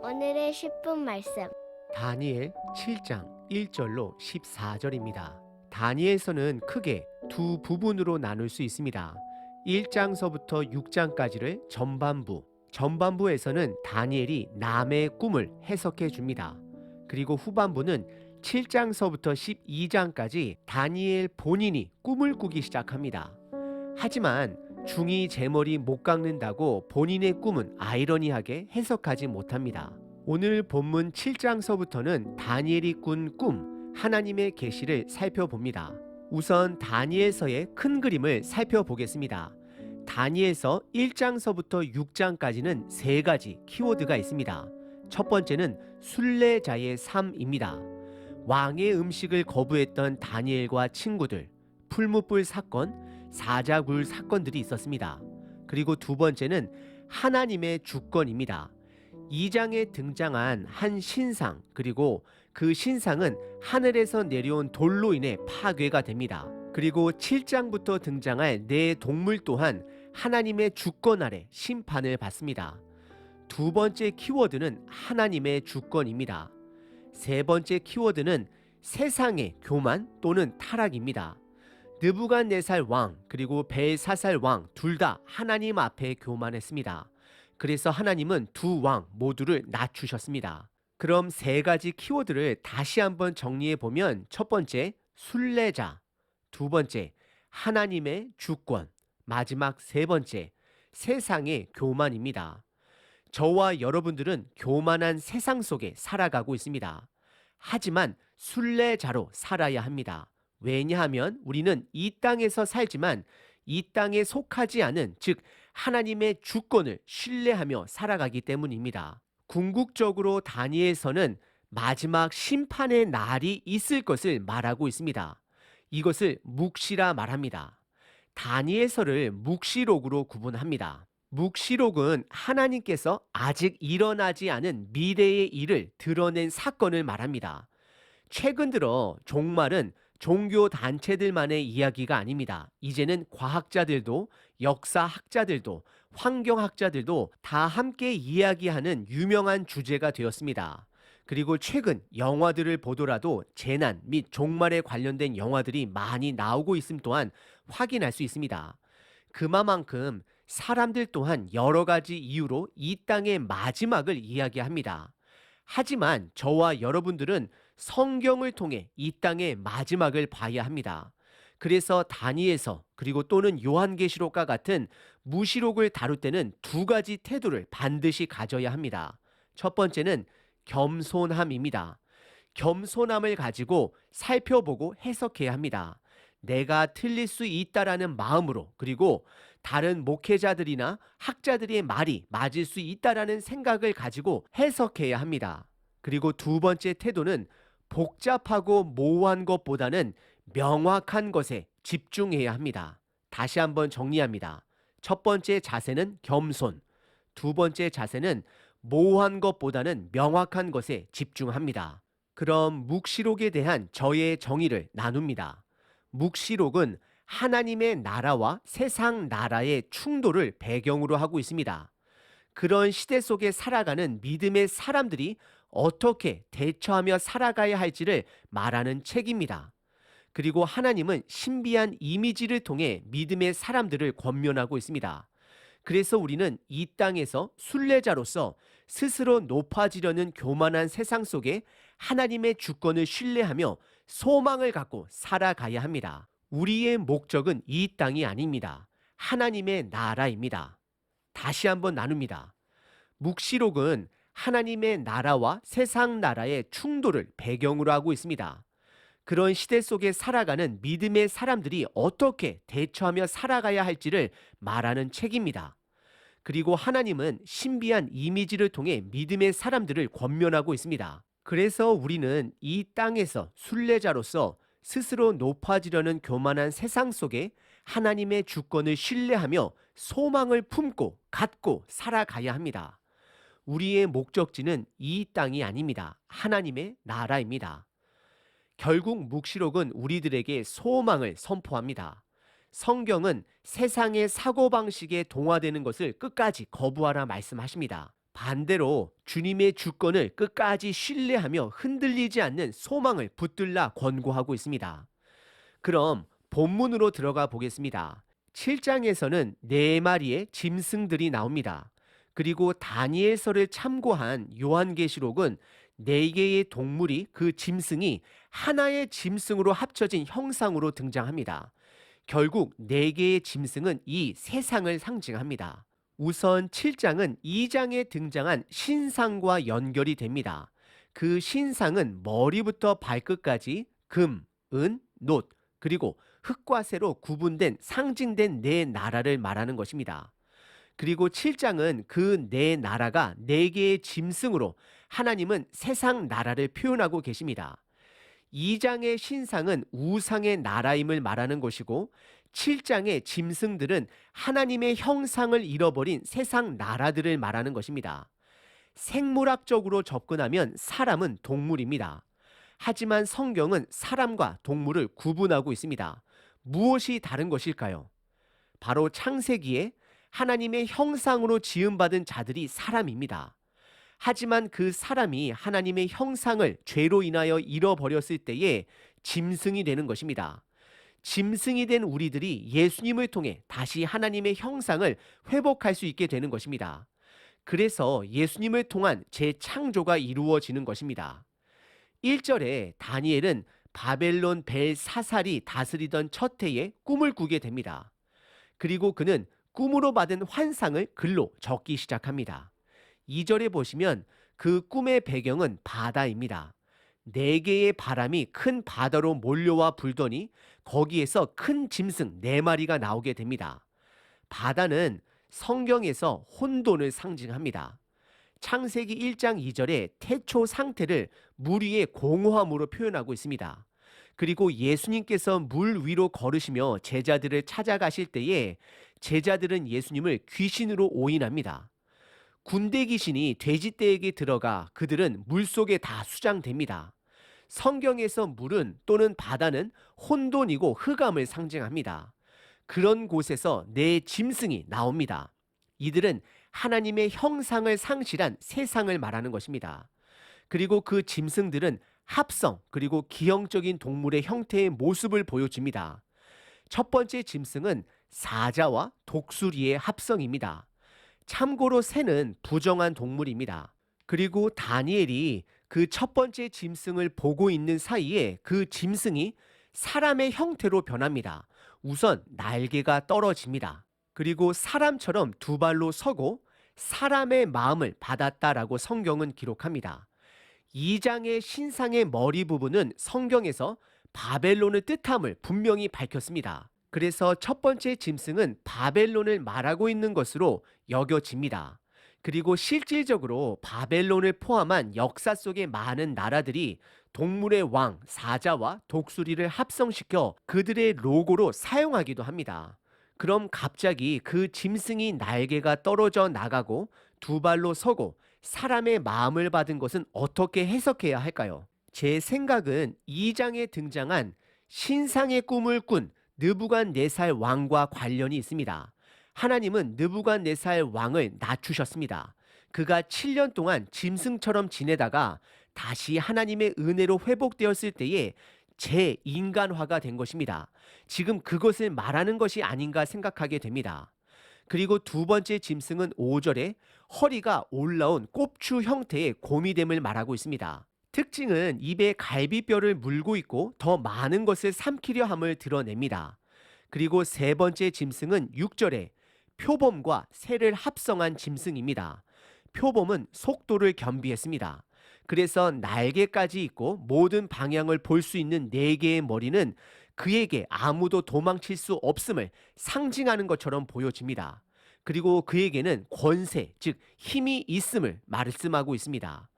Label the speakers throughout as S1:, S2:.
S1: 오늘의 10분 말씀.
S2: 다니엘 7장 1절로 14절입니다. 다니엘서는 크게 두 부분으로 나눌 수 있습니다. 1장서부터 6장까지를 전반부에서는 다니엘이 남의 꿈을 해석해 줍니다. 그리고 후반부는 7장서부터 12장까지 다니엘 본인이 꿈을 꾸기 시작합니다. 하지만 중이 제 머리 못 깎는다고 본인의 꿈은 아이러니하게 해석하지 못합니다. 오늘 본문 7장서부터는 다니엘이 꾼 꿈, 하나님의 계시를 살펴봅니다. 우선 다니엘서의 큰 그림을 살펴보겠습니다. 다니엘서 1장서부터 6장까지는 세 가지 키워드가 있습니다. 첫 번째는 순례자의 삶입니다. 왕의 음식을 거부했던 다니엘과 친구들, 풀무불 사건, 사자굴 사건들이 있었습니다. 그리고 두 번째는 하나님의 주권입니다. 2장에 등장한 한 신상, 그리고 그 신상은 하늘에서 내려온 돌로 인해 파괴가 됩니다. 그리고 7장부터 등장할 네 동물 또한 하나님의 주권 아래 심판을 받습니다. 두 번째 키워드는 하나님의 주권입니다. 세 번째 키워드는 세상의 교만 또는 타락입니다. 느부갓네살 왕 그리고 벨사살 왕 둘 다 하나님 앞에 교만했습니다. 그래서 하나님은 두 왕 모두를 낮추셨습니다. 그럼 세 가지 키워드를 다시 한번 정리해 보면 첫 번째 순례자, 두 번째 하나님의 주권, 마지막 세 번째 세상의 교만입니다. 저와 여러분들은 교만한 세상 속에 살아가고 있습니다. 하지만 순례자로 살아야 합니다. 왜냐하면 우리는 이 땅에서 살지만 이 땅에 속하지 않은, 즉 하나님의 주권을 신뢰하며 살아가기 때문입니다. 궁극적으로 다니엘서는 마지막 심판의 날이 있을 것을 말하고 있습니다. 이것을 묵시라 말합니다. 다니엘서를 묵시록으로 구분합니다. 묵시록은 하나님께서 아직 일어나지 않은 미래의 일을 드러낸 사건을 말합니다. 최근 들어 종말은 종교 단체들만의 이야기가 아닙니다. 이제는 과학자들도, 역사학자들도, 환경학자들도 다 함께 이야기하는 유명한 주제가 되었습니다. 그리고 최근 영화들을 보더라도 재난 및 종말에 관련된 영화들이 많이 나오고 있음 또한 확인할 수 있습니다. 그만큼 사람들 또한 여러 가지 이유로 이 땅의 마지막을 이야기합니다. 하지만 저와 여러분들은 성경을 통해 이 땅의 마지막을 봐야 합니다. 그래서 다니엘서 그리고 또는 요한계시록과 같은 무시록을 다룰 때는 두 가지 태도를 반드시 가져야 합니다. 첫 번째는 겸손함입니다. 겸손함을 가지고 살펴보고 해석해야 합니다. 내가 틀릴 수 있다라는 마음으로, 그리고 다른 목회자들이나 학자들의 말이 맞을 수 있다라는 생각을 가지고 해석해야 합니다. 그리고 두 번째 태도는 복잡하고 모호한 것보다는 명확한 것에 집중해야 합니다. 다시 한번 정리합니다. 첫 번째 자세는 겸손, 두 번째 자세는 모호한 것보다는 명확한 것에 집중합니다. 그럼 묵시록에 대한 저의 정의를 나눕니다. 묵시록은 하나님의 나라와 세상 나라의 충돌을 배경으로 하고 있습니다. 그런 시대 속에 살아가는 믿음의 사람들이 어떻게 대처하며 살아가야 할지를 말하는 책입니다. 그리고 하나님은 신비한 이미지를 통해 믿음의 사람들을 권면하고 있습니다. 그래서 우리는 이 땅에서 순례자로서 스스로 높아지려는 교만한 세상 속에 하나님의 주권을 신뢰하며 소망을 갖고 살아가야 합니다. 우리의 목적은 이 땅이 아닙니다. 하나님의 나라입니다. 다시 한번 나눕니다. 묵시록은 하나님의 나라와 세상 나라의 충돌을 배경으로 하고 있습니다. 그런 시대 속에 살아가는 믿음의 사람들이 어떻게 대처하며 살아가야 할지를 말하는 책입니다. 그리고 하나님은 신비한 이미지를 통해 믿음의 사람들을 권면하고 있습니다. 그래서 우리는 이 땅에서 순례자로서 스스로 높아지려는 교만한 세상 속에 하나님의 주권을 신뢰하며 소망을 품고 갖고 살아가야 합니다. 우리의 목적지는 이 땅이 아닙니다. 하나님의 나라입니다. 결국 묵시록은 우리들에게 소망을 선포합니다. 성경은 세상의 사고방식에 동화되는 것을 끝까지 거부하라 말씀하십니다. 반대로 주님의 주권을 끝까지 신뢰하며 흔들리지 않는 소망을 붙들라 권고하고 있습니다. 그럼 본문으로 들어가 보겠습니다. 7장에서는 4마리의 짐승들이 나옵니다. 그리고 다니엘서를 참고한 요한계시록은 4개의 동물이 그 짐승이 하나의 짐승으로 합쳐진 형상으로 등장합니다. 결국 4개의 짐승은 이 세상을 상징합니다. 우선 7장은 2장에 등장한 신상과 연결이 됩니다. 그 신상은 머리부터 발끝까지 금, 은, 놋, 그리고 흙과 새로 구분된 상징된 4나라를 말하는 것입니다. 그리고 7장은 그 4나라가 4개의 짐승으로 하나님은 세상 나라를 표현하고 계십니다. 2장의 신상은 우상의 나라임을 말하는 것이고 7장의 짐승들은 하나님의 형상을 잃어버린 세상 나라들을 말하는 것입니다. 생물학적으로 접근하면 사람은 동물입니다. 하지만 성경은 사람과 동물을 구분하고 있습니다. 무엇이 다른 것일까요? 바로 창세기에 하나님의 형상으로 지음받은 자들이 사람입니다. 하지만 그 사람이 하나님의 형상을 죄로 인하여 잃어버렸을 때에 짐승이 되는 것입니다. 짐승이 된 우리들이 예수님을 통해 다시 하나님의 형상을 회복할 수 있게 되는 것입니다. 그래서 예수님을 통한 재창조가 이루어지는 것입니다. 1절에 다니엘은 바벨론 벨사살이 다스리던 첫 해에 꿈을 꾸게 됩니다. 그리고 그는 꿈으로 받은 환상을 글로 적기 시작합니다. 2절에 보시면 그 꿈의 배경은 바다입니다. 4개의 바람이 큰 바다로 몰려와 불더니 거기에서 큰 짐승 4마리가 나오게 됩니다. 바다는 성경에서 혼돈을 상징합니다. 창세기 1장 2절에 태초 상태를 물 위의 공허함으로 표현하고 있습니다. 그리고 예수님께서 물 위로 걸으시며 제자들을 찾아가실 때에 제자들은 예수님을 귀신으로 오인합니다. 군대 귀신이 돼지떼에게 들어가 그들은 물속에 다 수장됩니다. 성경에서 물은 또는 바다는 혼돈이고 흑암을 상징합니다. 그런 곳에서 4짐승이 나옵니다. 이들은 하나님의 형상을 상실한 세상을 말하는 것입니다. 그리고 그 짐승들은 합성 그리고 기형적인 동물의 형태의 모습을 보여줍니다. 첫 번째 짐승은 사자와 독수리의 합성입니다. 참고로 새는 부정한 동물입니다. 그리고 다니엘이 그 첫 번째 짐승을 보고 있는 사이에 그 짐승이 사람의 형태로 변합니다. 우선 날개가 떨어집니다. 그리고 사람처럼 2발로 서고 사람의 마음을 받았다라고 성경은 기록합니다. 2장의 신상의 머리 부분은 성경에서 바벨론을 뜻함을 분명히 밝혔습니다. 그래서 첫 번째 짐승은 바벨론을 말하고 있는 것으로 여겨집니다. 그리고 실질적으로 바벨론을 포함한 역사 속의 많은 나라들이 동물의 왕, 사자와 독수리를 합성시켜 그들의 로고로 사용하기도 합니다. 그럼 갑자기 그 짐승이 날개가 떨어져 나가고 2발로 서고 사람의 마음을 받은 것은 어떻게 해석해야 할까요? 제 생각은 2장에 등장한 신상의 꿈을 꾼 느부갓네살 왕과 관련이 있습니다. 하나님은 느부갓네살 왕을 낮추셨습니다. 그가 7년 동안 짐승처럼 지내다가 다시 하나님의 은혜로 회복되었을 때에 재인간화가 된 것입니다. 지금 그것을 말하는 것이 아닌가 생각하게 됩니다. 그리고 2번째 짐승은 5절에 허리가 올라온 꼽추 형태의 곰이됨을 말하고 있습니다. 특징은 입에 갈비뼈를 물고 있고 더 많은 것을 삼키려 함을 드러냅니다. 그리고 3번째 짐승은 6절에 표범과 새를 합성한 짐승입니다. 표범은 속도를 겸비했습니다. 그래서 날개까지 있고 모든 방향을 볼 수 있는 4개의 머리는 그에게 아무도 도망칠 수 없음을 상징하는 것처럼 보여집니다. 그리고 그에게는 권세, 즉 힘이 있음을 말씀하고 있습니다.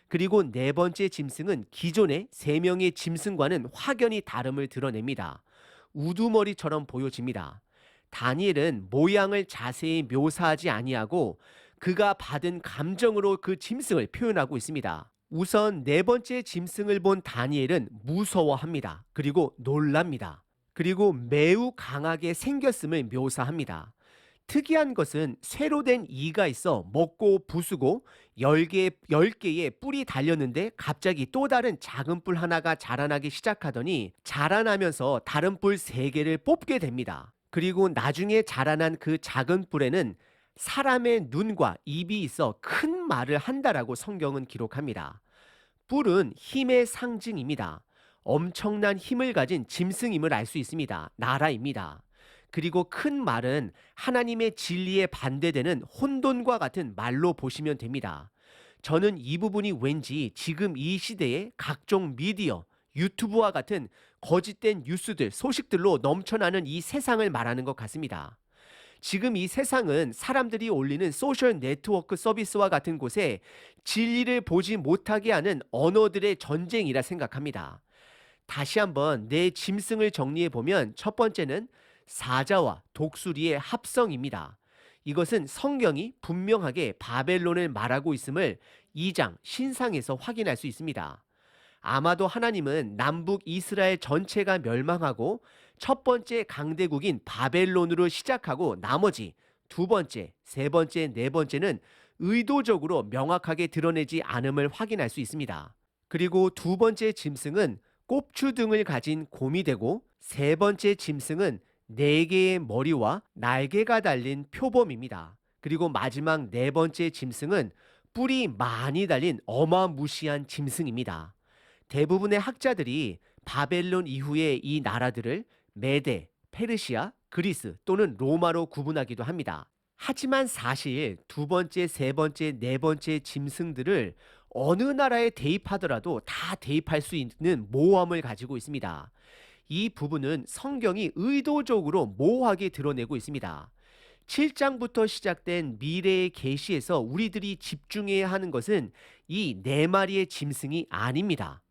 S2: 그리고 4번째 짐승은 기존의 3명의 짐승과는 확연히 다름을 드러냅니다. 우두머리처럼 보여집니다. 다니엘은 모양을 자세히 묘사하지 아니하고 그가 받은 감정으로 그 짐승을 표현하고 있습니다. 우선 4번째 짐승을 본 다니엘은 무서워합니다. 그리고 놀랍니다. 그리고 매우 강하게 생겼음을 묘사합니다. 특이한 것은 쇠로 된 이가 있어 먹고 부수고 10개의 뿔이 달렸는데 갑자기 또 다른 작은 뿔 하나가 자라나기 시작하더니 자라나면서 다른 뿔 3개를 뽑게 됩니다. 그리고 나중에 자라난 그 작은 뿔에는 사람의 눈과 입이 있어 큰 말을 한다라고 성경은 기록합니다. 뿔은 힘의 상징입니다. 엄청난 힘을 가진 짐승임을 알 수 있습니다. 나라입니다. 그리고 큰 말은 하나님의 진리에 반대되는 혼돈과 같은 말로 보시면 됩니다. 저는 이 부분이 왠지 지금 이 시대의 각종 미디어, 유튜브와 같은 거짓된 뉴스들, 소식들로 넘쳐나는 이 세상을 말하는 것 같습니다. 지금 이 세상은 사람들이 올리는 소셜 네트워크 서비스와 같은 곳에 진리를 보지 못하게 하는 언어들의 전쟁이라 생각합니다. 다시 한번 내 짐승을 정리해 보면 첫 번째는 사자와 독수리의 합성입니다. 이것은 성경이 분명하게 바벨론을 말하고 있음을 2장 신상에서 확인할 수 있습니다. 아마도 하나님은 남북 이스라엘 전체가 멸망하고 첫 번째 강대국인 바벨론으로 시작하고 나머지 두 번째, 세 번째, 네 번째는 의도적으로 명확하게 드러내지 않음을 확인할 수 있습니다. 그리고 두 번째 짐승은 꼽추등을 가진 곰이 되고 세 번째 짐승은 4개의 머리와 날개가 달린 표범입니다. 그리고 마지막 네 번째 짐승은 뿔이 많이 달린 어마무시한 짐승입니다. 대부분의 학자들이 바벨론 이후의 이 나라들을 메데, 페르시아, 그리스 또는 로마로 구분하기도 합니다. 하지만 사실 두 번째, 세 번째, 네 번째 짐승들을 어느 나라에 대입하더라도 다 대입할 수 있는 모함을 가지고 있습니다. 이 부분은 성경이 의도적으로 모호하게 드러내고 있습니다. 7장부터 시작된 미래의 계시에서 우리들이 집중해야 하는 것은 이 4마리의 짐승이 아닙니다.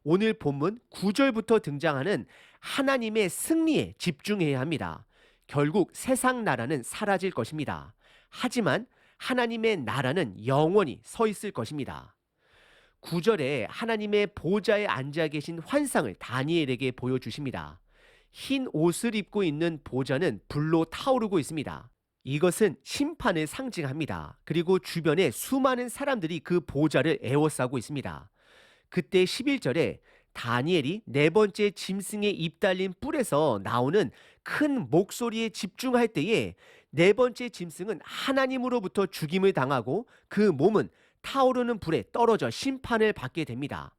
S2: 오늘 본문 9절부터 등장하는 하나님의 승리에 집중해야 합니다. 결국 세상 나라는 사라질 것입니다. 하지만 하나님의 나라는 영원히 서 있을 것입니다. 9절에 하나님의 보좌에 앉아 계신 환상을 다니엘에게 보여주십니다. 흰 옷을 입고 있는 보좌는 불로 타오르고 있습니다. 이것은 심판을 상징합니다. 그리고 주변에 수많은 사람들이 그 보좌를 에워싸고 있습니다. 그때 11절에 다니엘이 네 번째 짐승의 입 달린 뿔에서 나오는 큰 목소리에 집중할 때에 네 번째 짐승은 하나님으로부터 죽임을 당하고 그 몸은 타오르는 불에 떨어져 심판을 받게 됩니다.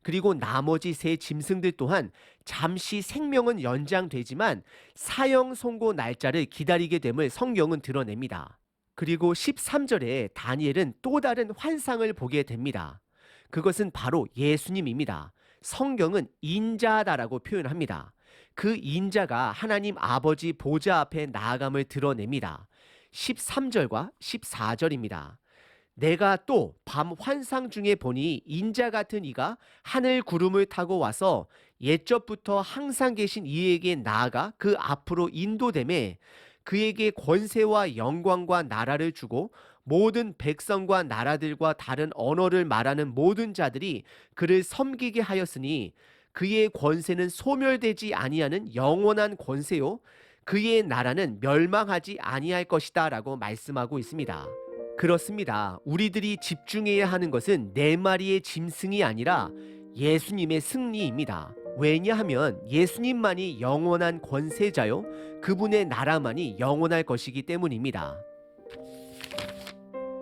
S2: 그리고 나머지 세 짐승들 또한 잠시 생명은 연장되지만 사형 선고 날짜를 기다리게 됨을 성경은 드러냅니다. 그리고 13절에 다니엘은 또 다른 환상을 보게 됩니다. 그것은 바로 예수님입니다. 성경은 인자다라고 표현합니다. 그 인자가 하나님 아버지 보좌 앞에 나아감을 드러냅니다. 13절과 14절입니다. 내가 또 밤 환상 중에 보니 인자 같은 이가 하늘 구름을 타고 와서 옛적부터 항상 계신 이에게 나아가 그 앞으로 인도되매 그에게 권세와 영광과 나라를 주고 모든 백성과 나라들과 다른 언어를 말하는 모든 자들이 그를 섬기게 하였으니 그의 권세는 소멸되지 아니하는 영원한 권세요 그의 나라는 멸망하지 아니할 것이다 라고 말씀하고 있습니다. 그렇습니다. 우리들이 집중해야 하는 것은 4마리의 짐승이 아니라 예수님의 승리입니다. 왜냐하면 예수님만이 영원한 권세자요 그분의 나라만이 영원할 것이기 때문입니다.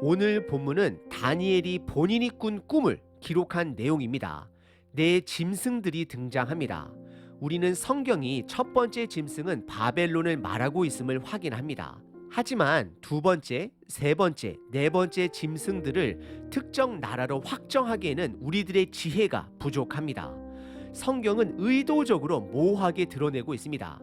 S2: 오늘 본문은 다니엘이 본인이 꾼 꿈을 기록한 내용입니다. 4 짐승들이 등장합니다. 우리는 성경이 첫 번째 짐승은 바벨론을 말하고 있음을 확인합니다. 하지만 두 번째, 세 번째, 네 번째 짐승들을 특정 나라로 확정하기에는 우리들의 지혜가 부족합니다. 성경은 의도적으로 모호하게 드러내고 있습니다.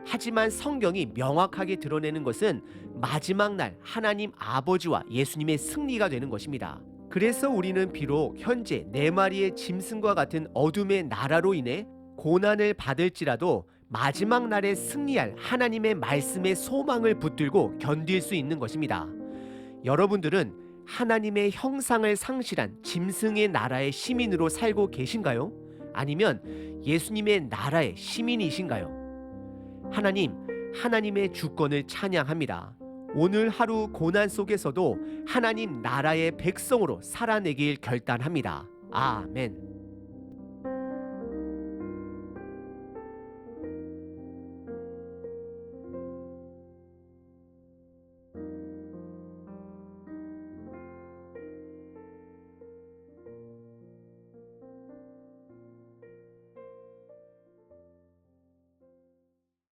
S2: 하지만 성경이 명확하게 드러내는 것은 마지막 날 하나님 아버지와 예수님의 승리가 되는 것입니다. 그래서 우리는 비록 현재 4마리의 짐승과 같은 어둠의 나라로 인해 고난을 받을지라도 마지막 날에 승리할 하나님의 말씀의 소망을 붙들고 견딜 수 있는 것입니다. 여러분들은 하나님의 형상을 상실한 짐승의 나라의 시민으로 살고 계신가요? 아니면 예수님의 나라의 시민이신가요? 하나님의 주권을 찬양합니다. 오늘 하루 고난 속에서도 하나님 나라의 백성으로 살아내길 결단합니다. 아멘.